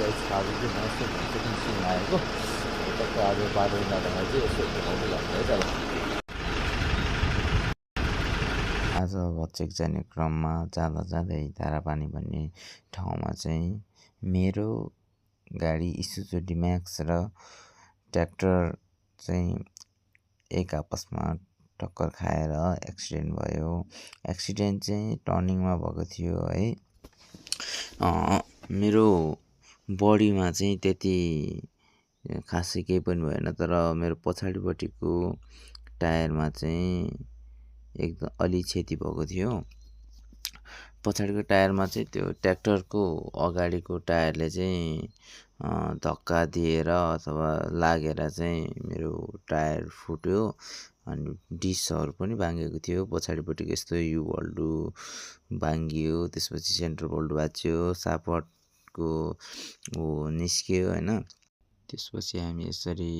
आज चाहिँ निस्किन लागेको टक्क आज बाटो जाँदाखेरि चाहिँ यसो घुमाउनु लाग्यो है तल। आज भचेक जाने क्रममा जाँदै धारापानी भन्ने ठाउँमा चाहिँ मेरो गाडी इसुजू डिम्याक्स र ट्र्याक्टर चाहिँ एक आपसमा टक्कर खाएर एक्सिडेन्ट भयो। एक्सिडेन्ट चाहिँ टर्निङमा भएको थियो है। मेरो बडीमा चाहिँ त्यति खासै केही पनि भएन, तर मेरो पछाडिपट्टिको टायरमा चाहिँ एकदम अलि क्षति भएको थियो। पछाडिको टायरमा चाहिँ त्यो ट्र्याक्टरको अगाडिको टायरले चाहिँ धक्का दिएर अथवा लागेर चाहिँ मेरो टायर फुट्यो अनि डिसहरू पनि भाँगेको थियो। पछाडिपट्टिको यस्तो यु बल्टु भाँगियो, त्यसपछि सेन्टर बल्टु भाँच्यो, सापटको निस्क्यो होइन। त्यसपछि हामी यसरी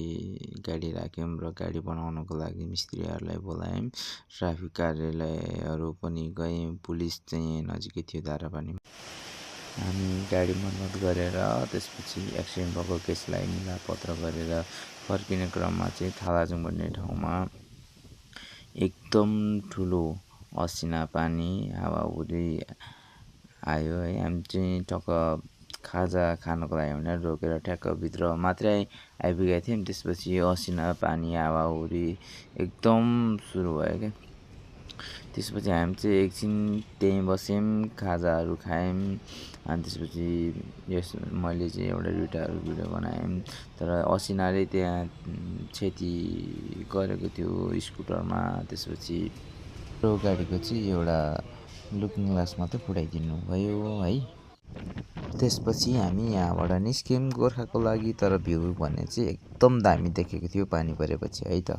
गाडी राख्यौँ र गाडी बनाउनको लागि मिस्त्रीहरूलाई बोलायौँ। ट्राफिक कार्यालयहरू पनि गयौँ, पुलिस चाहिँ नजिकै थियो धारापानीमा। हामी गाडी मर्मत गरेर त्यसपछि एक्सिडेन्ट भएको केसलाई मिलापत्र गरेर फर्किने क्रममा चाहिँ थालाजुङ भन्ने ठाउँमा एकदम ठुलो असिना पानी हावाहुरी आयो है। हामी चाहिँ टक्क खाजा खानको लागि भनेर रोकेर ठ्याक्क भित्र मात्रै आइपुगेका थियौँ। त्यसपछि असिना पानी हावाहुरी एकदम सुरु भयो क्या। त्यसपछि हामी चाहिँ एकछिन त्यहीँ बस्यौँ, खाजाहरू खायौँ। अनि त्यसपछि यस मैले चाहिँ एउटा दुइटाहरू भिडियो बनाएँ। तर असिनाले त्यहाँ क्षति गरेको थियो स्कुटरमा। त्यसपछि त्यो गाडीको चाहिँ एउटा लुकिङ ग्लास मात्रै फुटाइदिनु भयो है। त्यसपछि हामी यहाँबाट निस्क्यौँ गोर्खाको लागि। तर भ्यू भने चाहिँ एकदम दामी देखेको थियो पानी परेपछि है त।